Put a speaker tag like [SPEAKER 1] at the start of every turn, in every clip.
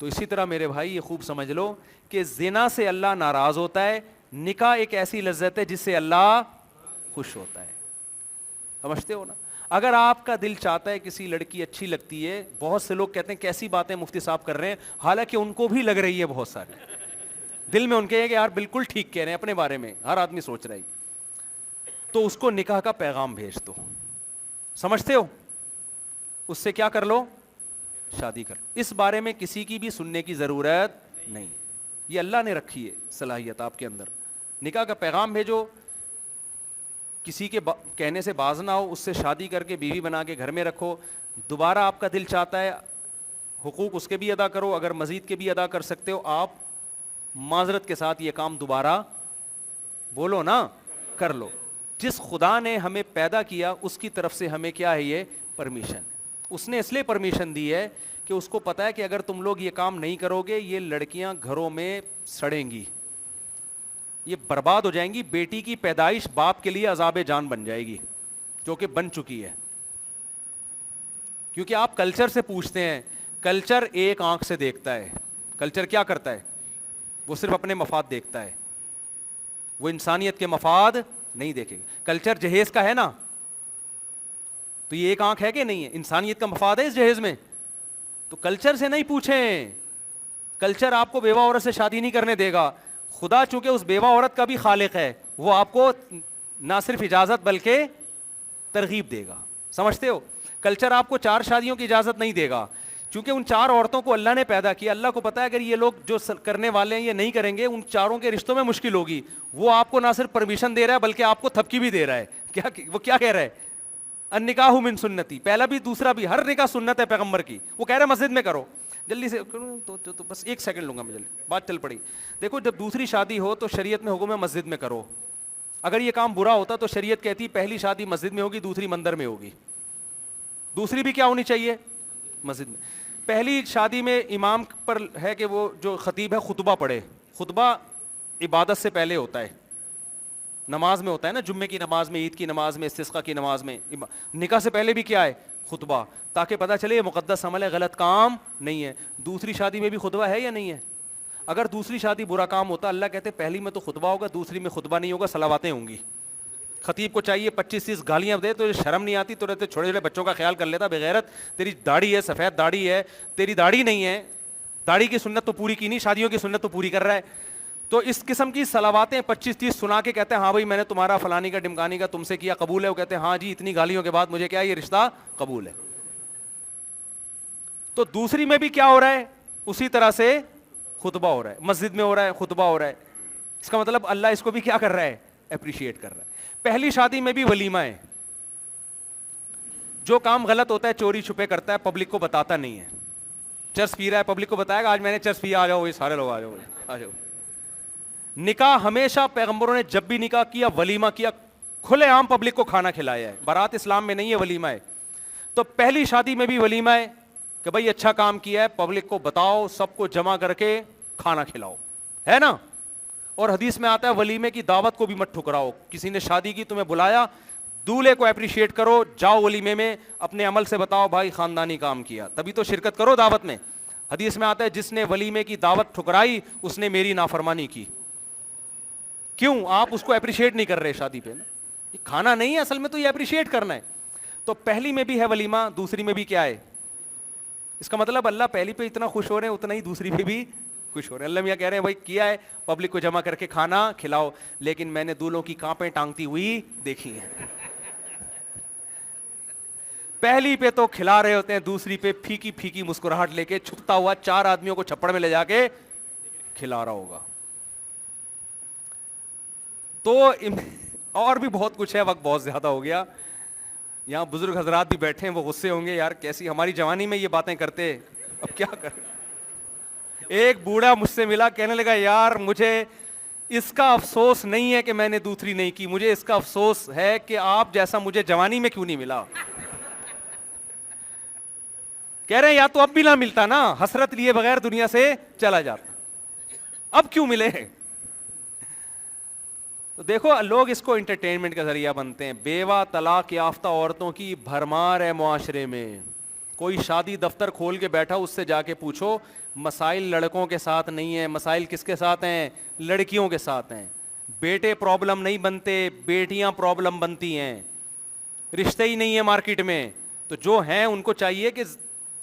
[SPEAKER 1] تو اسی طرح میرے بھائی یہ خوب سمجھ لو کہ زنا سے اللہ ناراض ہوتا ہے, نکاح ایک ایسی لذت ہے جس سے اللہ خوش ہوتا ہے. سمجھتے ہو نا؟ اگر آپ کا دل چاہتا ہے کسی لڑکی اچھی لگتی ہے, بہت سے لوگ کہتے ہیں کیسی باتیں مفتی صاحب کر رہے ہیں, حالانکہ ان کو بھی لگ رہی ہے بہت ساری, دل میں ان کے ہے کہ یار بالکل ٹھیک کہہ رہے ہیں, اپنے بارے میں ہر آدمی سوچ رہا ہے, تو اس کو نکاح کا پیغام بھیج دو. سمجھتے ہو؟ اس سے کیا کر لو, شادی کر. اس بارے میں کسی کی بھی سننے کی ضرورت نہیں, یہ اللہ نے رکھی ہے صلاحیت آپ کے اندر. نکاح کا پیغام بھیجو, کسی کے کہنے سے باز نہ ہو, اس سے شادی کر کے بیوی بنا کے گھر میں رکھو. دوبارہ آپ کا دل چاہتا ہے حقوق اس کے بھی ادا کرو, اگر مزید کے بھی ادا کر سکتے ہو آپ معذرت کے ساتھ یہ کام دوبارہ بولو نا کر لو. جس خدا نے ہمیں پیدا کیا اس کی طرف سے ہمیں کیا ہے, یہ پرمیشن. اس نے اس لیے پرمیشن دی ہے کہ اس کو پتا ہے کہ اگر تم لوگ یہ کام نہیں کرو گے یہ لڑکیاں گھروں میں سڑیں گی, یہ برباد ہو جائیں گی. بیٹی کی پیدائش باپ کے لیے عذاب جان بن جائے گی, جو کہ بن چکی ہے. کیونکہ آپ کلچر سے پوچھتے ہیں, کلچر ایک آنکھ سے دیکھتا ہے. کلچر کیا کرتا ہے, وہ صرف اپنے مفاد دیکھتا ہے, وہ انسانیت کے مفاد نہیں دیکھے گا. کلچر جہیز کا ہے نا, تو یہ ایک آنکھ ہے کہ نہیں ہے, انسانیت کا مفاد ہے اس جہیز میں. تو کلچر سے نہیں پوچھیں, کلچر آپ کو بیوہ عورت سے شادی نہیں کرنے دے گا. خدا چونکہ اس بیوہ عورت کا بھی خالق ہے, وہ آپ کو نہ صرف اجازت بلکہ ترغیب دے گا. سمجھتے ہو؟ کلچر آپ کو 4 شادیوں کی اجازت نہیں دے گا, چونکہ ان 4 عورتوں کو اللہ نے پیدا کیا. اللہ کو پتا ہے اگر یہ لوگ جو کرنے والے ہیں یہ نہیں کریں گے, ان 4 کے رشتوں میں مشکل ہوگی. وہ آپ کو نہ صرف پرمیشن دے رہا ہے بلکہ آپ کو تھپکی بھی دے رہا ہے. کیا وہ کیا کہہ رہا ہے, النکاح من سنتی, پہلا بھی دوسرا بھی, ہر نکاح سنت ہے پیغمبر کی. وہ کہہ رہا ہے مسجد میں کرو. جلدی سے تو بس 1 سیکنڈ لوں گا میں, جلدی بات چل پڑی. دیکھو جب دوسری شادی ہو تو شریعت میں حکم ہے مسجد میں کرو. اگر یہ کام برا ہوتا تو شریعت کہتی پہلی شادی مسجد میں ہوگی, دوسری مندر میں ہوگی. دوسری بھی کیا ہونی چاہیے, مسجد میں. پہلی شادی میں امام پر ہے کہ وہ جو خطیب ہے خطبہ پڑھے. خطبہ عبادت سے پہلے ہوتا ہے, نماز میں ہوتا ہے نا, جمعے کی نماز میں, عید کی نماز میں, استسقاء کی نماز میں. نکاح سے پہلے بھی کیا ہے, خطبہ, تاکہ پتہ چلے یہ مقدس عمل ہے, غلط کام نہیں ہے. دوسری شادی میں بھی خطبہ ہے یا نہیں ہے؟ اگر دوسری شادی برا کام ہوتا, اللہ کہتے پہلی میں تو خطبہ ہوگا, دوسری میں خطبہ نہیں ہوگا, صلواتیں ہوں گی. خطیب کو چاہیے 25-30 گالیاں دے, تو شرم نہیں آتی, تو رہتے چھوٹے چھوٹے بچوں کا خیال کر لیتا, بغیرت, تیری داڑھی ہے, سفید داڑھی ہے, تیری داڑھی نہیں ہے, داڑھی کی سنت تو پوری کی نہیں, شادیوں کی سنت تو پوری کر رہا ہے. تو اس قسم کی صلواتیں 25-30 سنا کے کہتے ہیں ہاں بھائی میں نے تمہارا فلانی کا ڈمکانی کا تم سے کیا, قبول ہے؟ وہ کہتے ہیں ہاں جی, اتنی گالیوں کے بعد مجھے کیا یہ رشتہ قبول ہے. تو دوسری میں بھی کیا ہو رہا ہے, اسی طرح سے خطبہ ہو رہا ہے, مسجد میں ہو رہا ہے, خطبہ ہو رہا ہے. اس کا مطلب اللہ اس کو بھی کیا کر رہا ہے, اپریشیٹ کر رہا ہے. پہلی شادی میں بھی ولیمہ ہے. جو کام غلط ہوتا ہے چوری چھپے کرتا ہے, پبلک کو بتاتا نہیں ہے. چرس پی رہا ہے, پبلک کو بتائے گا آج میں نے چرس پیا, آ جاؤ, یہ سارے لوگ آ جاؤ, آ جاؤ. نکاح ہمیشہ پیغمبروں نے جب بھی نکاح کیا ولیمہ کیا, کھلے عام پبلک کو کھانا کھلایا ہے. بارات اسلام میں نہیں ہے, ولیمہ ہے. تو پہلی شادی میں بھی ولیمہ ہے کہ بھائی اچھا کام کیا ہے, پبلک کو بتاؤ, سب کو جمع کر کے کھانا کھلاؤ, ہے نا. اور حدیث میں آتا ہے ولیمے کی دعوت کو بھی مت ٹھکراؤ. کسی نے شادی کی, تمہیں بلایا, دولہے کو اپریشیٹ کرو, جاؤ ولیمے میں, اپنے عمل سے بتاؤ بھائی خاندانی کام کیا, تبھی تو شرکت کرو دعوت میں. حدیث میں آتا ہے جس نے ولیمے کی دعوت ٹھکرائی اس نے میری نافرمانی کی. کیوں؟ آپ اس کو اپریشیٹ نہیں کر رہے شادی پہ نا, یہ کھانا نہیں ہے اصل میں, تو یہ اپریشیٹ کرنا ہے. تو پہلی میں بھی ہے ولیمہ, دوسری میں بھی کیا ہے. اس کا مطلب اللہ پہلی پہ اتنا خوش ہو رہے ہیں اتنا ہی دوسری پہ بھی خوش ہو رہے ہیں. اللہ میاں کہہ رہے ہیں بھائی کیا ہے, پبلک کو جمع کر کے کھانا کھلاؤ, لیکن میں نے دولوں کی کانپیں ٹانگتی ہوئی دیکھی ہیں. پہلی پہ تو کھلا رہے ہوتے ہیں, دوسری پہ پھیکی پھیکی مسکراہٹ لے کے چھپتا ہوا 4 آدمیوں کو چھپڑ میں لے جا کے کھلا رہا ہوگا. تو اور بھی بہت کچھ ہے, وقت بہت زیادہ ہو گیا. یہاں بزرگ حضرات بھی بیٹھے ہیں, وہ غصے ہوں گے, یار کیسی ہماری جوانی میں یہ باتیں کرتے, اب کیا کریں. ایک بوڑھا مجھ سے ملا, کہنے لگا یار مجھے اس کا افسوس نہیں ہے کہ میں نے دوسری نہیں کی, مجھے اس کا افسوس ہے کہ آپ جیسا مجھے جوانی میں کیوں نہیں ملا. کہہ رہے ہیں یا تو اب بھی نہ ملتا نا, حسرت لیے بغیر دنیا سے چلا جاتا, اب کیوں ملے. تو دیکھو لوگ اس کو انٹرٹینمنٹ کا ذریعہ بنتے ہیں. بیوہ طلاق یافتہ عورتوں کی بھرمار ہے معاشرے میں, کوئی شادی دفتر کھول کے بیٹھا, اس سے جا کے پوچھو مسائل لڑکوں کے ساتھ نہیں ہیں, مسائل کس کے ساتھ ہیں؟ لڑکیوں کے ساتھ ہیں. بیٹے پرابلم نہیں بنتے, بیٹیاں پرابلم بنتی ہیں. رشتے ہی نہیں ہے مارکیٹ میں, تو جو ہیں ان کو چاہیے کہ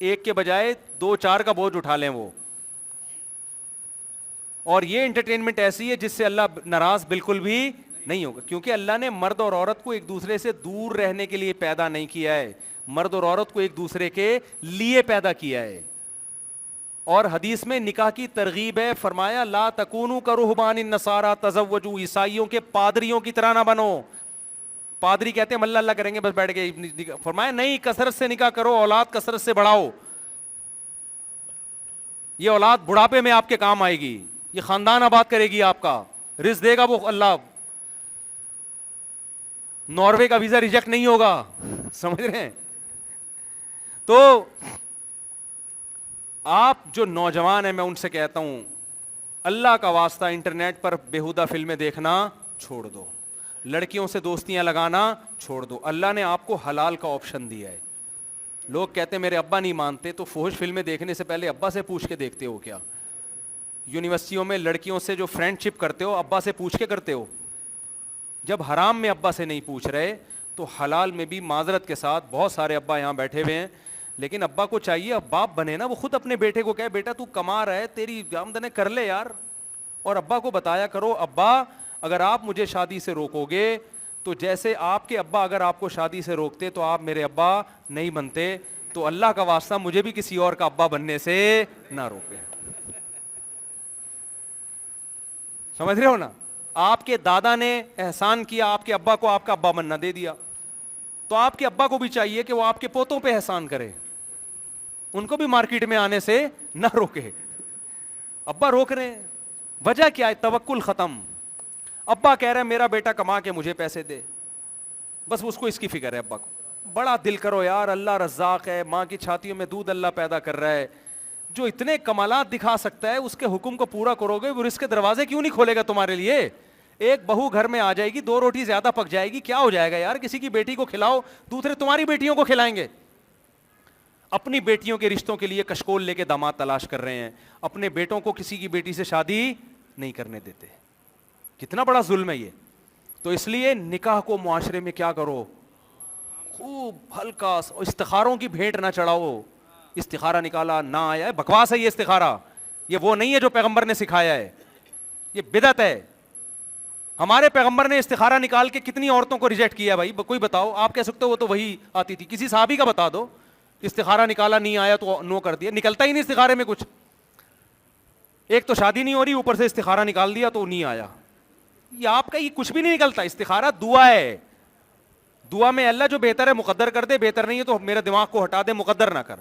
[SPEAKER 1] ایک کے بجائے 2-4 کا بوجھ اٹھا لیں وہ. اور یہ انٹرٹینمنٹ ایسی ہے جس سے اللہ ناراض بالکل بھی نہیں ہوگا, کیونکہ اللہ نے مرد اور عورت کو ایک دوسرے سے دور رہنے کے لیے پیدا نہیں کیا ہے, مرد اور عورت کو ایک دوسرے کے لیے پیدا کیا ہے. اور حدیث میں نکاح کی ترغیب ہے, فرمایا لا تکونوا کرہبان النصارى تزوجوا, عیسائیوں کے پادریوں کی طرح نہ بنو. پادری کہتے ہیں ہم اللہ اللہ کریں گے بس بیٹھ کے, فرمایا نہیں, کثرت سے نکاح کرو, اولاد کثرت سے بڑھاؤ. یہ اولاد بڑھاپے میں آپ کے کام آئے گی, یہ خاندان آباد کرے گی آپ کا, رزق دے گا وہ اللہ. ناروے کا ویزا ریجیکٹ نہیں ہوگا, سمجھ رہے ہیں؟ تو آپ جو نوجوان ہیں میں ان سے کہتا ہوں اللہ کا واسطہ انٹرنیٹ پر بیہودہ فلمیں دیکھنا چھوڑ دو, لڑکیوں سے دوستیاں لگانا چھوڑ دو. اللہ نے آپ کو حلال کا آپشن دیا ہے. لوگ کہتے ہیں میرے ابا نہیں مانتے, تو فحش فلمیں دیکھنے سے پہلے ابا سے پوچھ کے دیکھتے ہو کیا؟ یونیورسٹیوں میں لڑکیوں سے جو فرینڈ شپ کرتے ہو ابا سے پوچھ کے کرتے ہو؟ جب حرام میں ابا سے نہیں پوچھ رہے تو حلال میں بھی معذرت کے ساتھ بہت سارے ابا یہاں بیٹھے ہوئے ہیں, لیکن ابا کو چاہیے اب باپ بنے نا, وہ خود اپنے بیٹے کو کہے بیٹا تو کما رہا ہے, تیری آمدنی کر لے یار. اور ابا کو بتایا کرو ابا اگر آپ مجھے شادی سے روکو گے تو جیسے آپ کے ابا اگر آپ کو شادی سے روکتے تو آپ میرے ابا نہیں بنتے, تو اللہ کا واسطہ مجھے بھی کسی اور کا ابا بننے سے نہ روکے. سمجھ رہے ہو نا؟ آپ کے دادا نے احسان کیا آپ کے ابا کو, آپ کا ابا بننا دے دیا, تو آپ کے ابا کو بھی چاہیے کہ وہ آپ کے پوتوں پہ احسان کرے, ان کو بھی مارکیٹ میں آنے سے نہ روکے. ابا روک رہے ہیں, وجہ کیا ہے؟ توکل ختم. ابا کہہ رہے ہیں میرا بیٹا کما کے مجھے پیسے دے, بس اس کو اس کی فکر ہے. ابا کو بڑا دل کرو یار, اللہ رزاق ہے, ماں کی چھاتیوں میں دودھ اللہ پیدا کر رہا ہے, جو اتنے کمالات دکھا سکتا ہے اس کے حکم کو پورا کرو گے, وہ رزق کے دروازے کیوں نہیں کھولے گا تمہارے لیے؟ ایک بہو گھر میں آ جائے گی, 2 روٹی زیادہ پک جائے گی, کیا ہو جائے گا یار؟ کسی کی بیٹی کو کھلاؤ, دوسرے تمہاری بیٹیوں کو کھلائیں گے. اپنی بیٹیوں کے رشتوں کے لیے کشکول لے کے داماد تلاش کر رہے ہیں, اپنے بیٹوں کو کسی کی بیٹی سے شادی نہیں کرنے دیتے. کتنا بڑا ظلم ہے یہ. تو اس لیے نکاح کو معاشرے میں کیا کرو, خوب ہلکا, استخاروں کی بھیٹ نہ چڑھاؤ. استخارہ نکالا نہ آیا ہے, بکواس ہے یہ استخارہ, یہ وہ نہیں ہے جو پیغمبر نے سکھایا ہے, یہ بدعت ہے. ہمارے پیغمبر نے استخارہ نکال کے کتنی عورتوں کو ریجیکٹ کیا بھائی, کوئی بتاؤ. آپ کہہ سکتے ہو وہ تو وہی آتی تھی, کسی صحابی کا بتا دو استخارہ نکالا نہیں آیا تو نو کر دیا. نکلتا ہی نہیں استخارے میں کچھ, ایک تو شادی نہیں ہو رہی, اوپر سے استخارہ نکال دیا تو نہیں آیا. یہ آپ کا یہ کچھ بھی نہیں نکلتا. استخارہ دعا ہے, دعا میں اللہ جو بہتر ہے مقدر کر دے, بہتر نہیں ہے تو میرے دماغ کو ہٹا دے, مقدر نہ کر.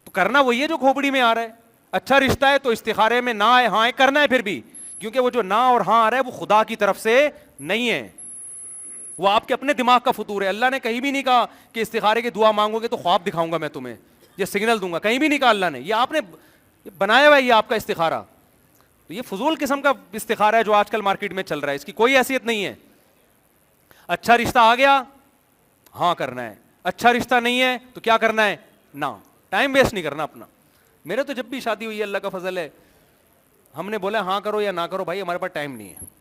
[SPEAKER 1] تو کرنا وہی ہے جو کھوپڑی میں آ رہا ہے. اچھا رشتہ ہے تو استخارے میں نہ آئے ہاں کرنا ہے پھر بھی, کیونکہ وہ جو نہ اور ہاں آ رہا ہے وہ خدا کی طرف سے نہیں ہے, وہ آپ کے اپنے دماغ کا فطور ہے. اللہ نے کہیں بھی نہیں کہا کہ استخارے کی دعا مانگو گے تو خواب دکھاؤں گا میں تمہیں, یہ سگنل دوں گا, کہیں بھی نہیں کہا اللہ نے. یہ آپ نے بنایا ہوا ہے یہ آپ کا استخارہ. تو یہ فضول قسم کا استخارہ ہے جو آج کل مارکیٹ میں چل رہا ہے, اس کی کوئی حیثیت نہیں ہے. اچھا رشتہ آ گیا ہاں کرنا ہے, اچھا رشتہ نہیں ہے تو کیا کرنا ہے, نہ. ٹائم ویسٹ نہیں کرنا اپنا. میرے تو جب بھی شادی ہوئی ہے اللہ کا فضل ہے, ہم نے بولا ہاں کرو یا نہ کرو بھائی, ہمارے پاس ٹائم نہیں ہے.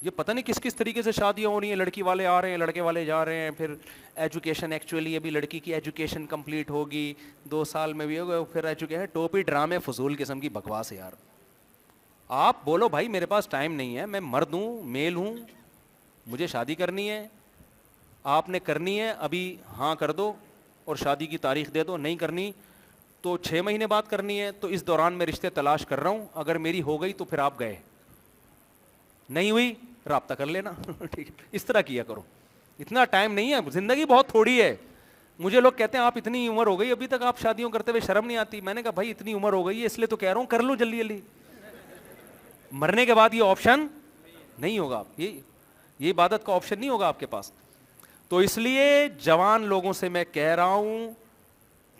[SPEAKER 1] یہ پتہ نہیں کس کس طریقے سے شادیاں ہو رہی ہیں, لڑکی والے آ رہے ہیں لڑکے والے جا رہے ہیں. پھر ایجوکیشن, ایکچولی ابھی لڑکی کی ایجوکیشن کمپلیٹ ہوگی 2 سال میں بھی ہوگا, پھر ایجوکیشن, ٹوپی ڈرامے, فضول قسم کی بکواس ہے یار. آپ بولو بھائی میرے پاس ٹائم نہیں ہے, میں مرد ہوں, میل ہوں, مجھے شادی کرنی ہے, آپ نے کرنی ہے ابھی ہاں کر دو اور شادی کی تاریخ دے دو. نہیں کرنی تو 6 مہینے بعد کرنی ہے, تو اس دوران میں رشتے تلاش کر رہا ہوں, اگر میری ہو گئی تو پھر آپ گئے, نہیں ہوئی رابطہ کر لینا. ٹھیک ہے, اس طرح کیا کرو. اتنا ٹائم نہیں ہے, زندگی بہت تھوڑی ہے. مجھے لوگ کہتے ہیں آپ اتنی عمر ہو گئی ابھی تک آپ شادیوں کرتے ہوئے شرم نہیں آتی. میں نے کہا بھائی اتنی عمر ہو گئی ہے اس لیے تو کہہ رہا ہوں کر لو جلدی جلدی, مرنے کے بعد یہ آپشن نہیں ہوگا, یہ عبادت کا آپشن نہیں ہوگا آپ کے پاس. تو اس لیے جوان لوگوں سے میں کہہ رہا ہوں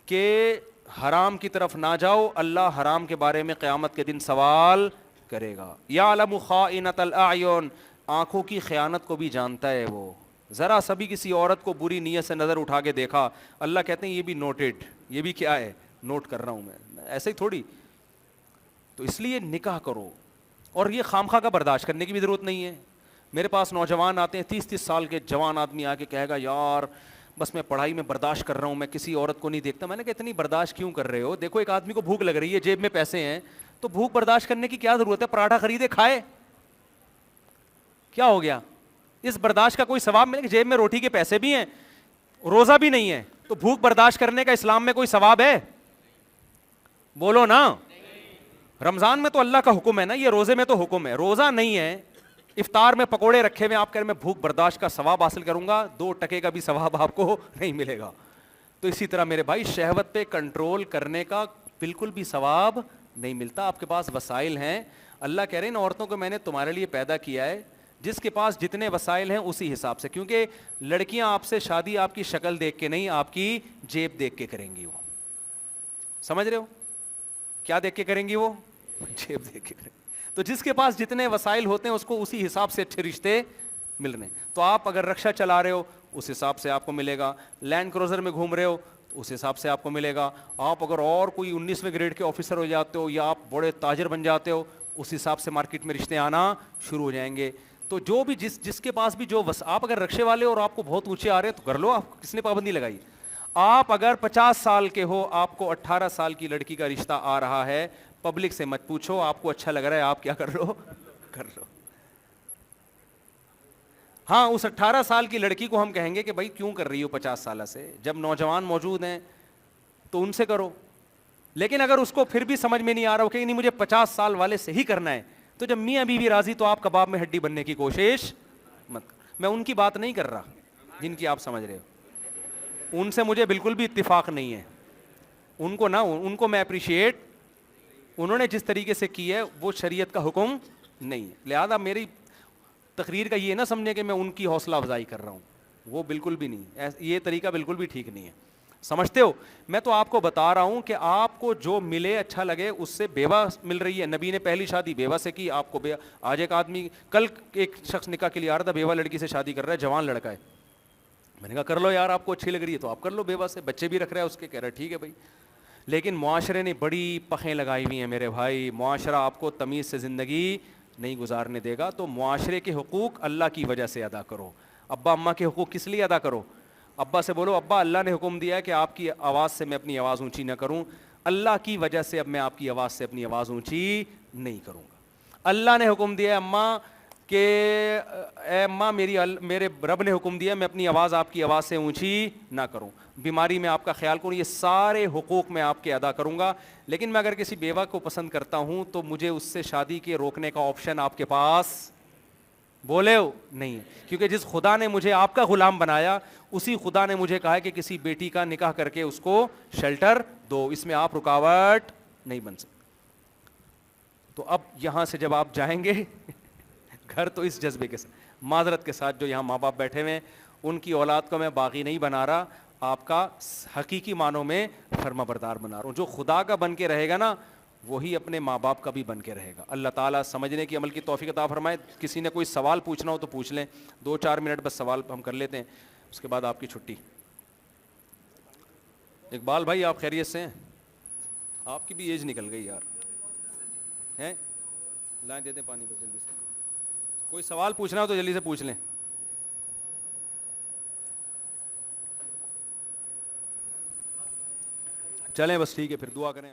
[SPEAKER 1] کہ حرام کی طرف نہ جاؤ, اللہ حرام کے بارے میں قیامت کے دن سوال کرے گا. یعلم خائنۃ الاعین, آنکھوں کی خیانت کو بھی جانتا ہے وہ. ذرا سبھی کسی عورت کو بری نیت سے نظر اٹھا کے دیکھا, اللہ کہتے ہیں یہ بھی نوٹڈ, یہ بھی کیا ہے, نوٹ کر رہا ہوں میں, ایسے ہی تھوڑی. تو اس لیے نکاح کرو, اور یہ خامخواہ کا برداشت کرنے کی بھی ضرورت نہیں ہے. میرے پاس نوجوان آتے ہیں 30-30 سال کے جوان آدمی آ کے کہے گا یار بس میں پڑھائی میں برداشت کر رہا ہوں, میں کسی عورت کو نہیں دیکھتا. میں نے کہا اتنی برداشت کیوں کر رہے ہو؟ دیکھو ایک آدمی کو بھوک لگ رہی ہے, جیب میں پیسے ہیں, تو بھوک برداشت کرنے کی کیا ضرورت ہے؟ پراٹھا خریدے کھائے, کیا ہو گیا؟ اس برداشت کا کوئی ثواب ملے گا؟ جیب میں روٹی کے پیسے بھی ہیں, روزہ بھی نہیں ہے, تو بھوک برداشت کرنے کا اسلام میں کوئی ثواب ہے؟ بولو نا. رمضان میں تو اللہ کا حکم ہے نا, یہ روزے میں تو حکم ہے. روزہ نہیں ہے, افطار میں پکوڑے رکھے ہوئے, آپ کہہ رہے میں بھوک برداشت کا ثواب حاصل کروں گا, 2 ٹکے کا بھی ثواب آپ کو نہیں ملے گا. تو اسی طرح میرے بھائی شہوت پہ کنٹرول کرنے کا بالکل بھی ثواب نہیں ملتا. آپ کے پاس وسائل ہیں, اللہ کہہ رہے ہیں ان عورتوں کو میں نے تمہارے لیے پیدا کیا ہے, جس کے پاس جتنے وسائل ہیں اسی حساب سے, کیونکہ لڑکیاں آپ سے شادی آپ کی شکل دیکھ کے نہیں, آپ کی جیب دیکھ کے کریں گی. وہ سمجھ رہے ہو کیا دیکھ کے کریں گی؟ وہ جیب دیکھ کے کریں گی. تو جس کے پاس جتنے وسائل ہوتے ہیں اس کو اسی حساب سے اچھے رشتے مل رہے ہیں. تو آپ اگر رکشا چلا رہے ہو اس حساب سے آپ کو ملے گا, لینڈ کروزر میں گھوم رہے ہو اس حساب سے آپ کو ملے گا. آپ اگر اور کوئی 19ویں گریڈ کے آفیسر ہو جاتے ہو, یا آپ بڑے تاجر بن جاتے ہو, اس حساب سے مارکیٹ میں رشتے آنا شروع ہو جائیں گے. تو جو بھی جس کے پاس بھی آپ اگر رکشے والے ہو اور آپ کو بہت اونچے آ رہے ہیں تو کر لو, آپ کس نے پابندی لگائی؟ آپ اگر 50 سال کے ہو, آپ کو 18 سال کی لڑکی کا رشتہ آ رہا ہے, پبلک سے مت پوچھو, آپ کو اچھا لگ رہا ہے آپ کیا کر لو, کر لو. ہاں اس 18 سال کی لڑکی کو ہم کہیں گے کہ بھائی کیوں کر رہی ہو 50 سالہ سے, جب نوجوان موجود ہیں تو ان سے کرو. لیکن اگر اس کو پھر بھی سمجھ میں نہیں آ رہا ہو کہ نہیں مجھے 50 سال والے سے ہی کرنا ہے, تو جب میاں بیوی راضی تو آپ کباب میں ہڈی بننے کی کوشش مت. میں ان کی بات نہیں کر رہا جن کی آپ سمجھ رہے ہو, ان سے مجھے بالکل بھی اتفاق نہیں ہے. ان کو ان کو میں اپریشیٹ, انہوں نے جس طریقے سے کی ہے وہ شریعت کا حکم نہیں ہے. لہذا میری تقریر کا یہ نہ سمجھے کہ میں ان کی حوصلہ افزائی کر رہا ہوں, وہ بالکل بھی نہیں, یہ طریقہ بالکل بھی ٹھیک نہیں ہے. سمجھتے ہو؟ میں تو آپ کو بتا رہا ہوں کہ آپ کو جو ملے اچھا لگے. اس سے بیوہ مل رہی ہے, نبی نے پہلی شادی بیوہ سے کی, آپ کو آج ایک آدمی, کل ایک شخص نکاح کے لیے آ رہا تھا, بیوہ لڑکی سے شادی کر رہا ہے, جوان لڑکا ہے. میں نے کہا کر لو یار, آپ کو اچھی لگ رہی ہے تو آپ کر لو بیوہ سے, بچے بھی رکھ رہا ہے اس کے, کہہ رہا ہے ٹھیک ہے بھائی. لیکن معاشرے نے بڑی پخیں لگائی ہوئی ہیں میرے بھائی, معاشرہ آپ کو تمیز سے زندگی نہیں گزارنے دے گا. تو معاشرے کے حقوق اللہ کی وجہ سے ادا کرو. ابا اماں کے حقوق کس لیے ادا کرو؟ ابا سے بولو ابا اللہ نے حکم دیا ہے کہ آپ کی آواز سے میں اپنی آواز اونچی نہ کروں, اللہ کی وجہ سے اب میں آپ کی آواز سے اپنی آواز اونچی نہیں کروں گا. اللہ نے حکم دیا ہے اماں کہ اے اماں میرے رب نے حکم دیا میں اپنی آواز آپ کی آواز سے اونچی نہ کروں, بیماری میں آپ کا خیال کروں, یہ سارے حقوق میں آپ کے ادا کروں گا. لیکن میں اگر کسی بیوہ کو پسند کرتا ہوں تو مجھے اس سے شادی کے روکنے کا آپشن آپ کے پاس بولے ہو نہیں ہے, کیونکہ جس خدا نے مجھے آپ کا غلام بنایا اسی خدا نے مجھے کہا ہے کہ کسی بیٹی کا نکاح کر کے اس کو شیلٹر دو, اس میں آپ رکاوٹ نہیں بن سکتے. تو اب یہاں سے جب آپ جائیں گے گھر, تو اس جذبے کے ساتھ, معذرت کے ساتھ, جو یہاں ماں باپ بیٹھے ہوئے ان کی اولاد کو میں باغی نہیں بنا رہا, آپ کا حقیقی معنوں میں فرما بردار بنا رہا ہوں. جو خدا کا بن کے رہے گا نا وہی اپنے ماں باپ کا بھی بن کے رہے گا. اللہ تعالیٰ سمجھنے کی عمل کی توفیق عطا فرمائے. کسی نے کوئی سوال پوچھنا ہو تو پوچھ لیں, 2-4 منٹ بس سوال ہم کر لیتے ہیں, اس کے بعد آپ کی چھٹی. اقبال بھائی آپ خیریت سے ہیں؟ آپ کی بھی ایج نکل گئی یار, ہیں لائن دیتے پانی بس جلدی سے. کوئی سوال پوچھنا ہو تو جلدی سے پوچھ لیں. چلیں بس ٹھیک ہے, پھر دعا کریں.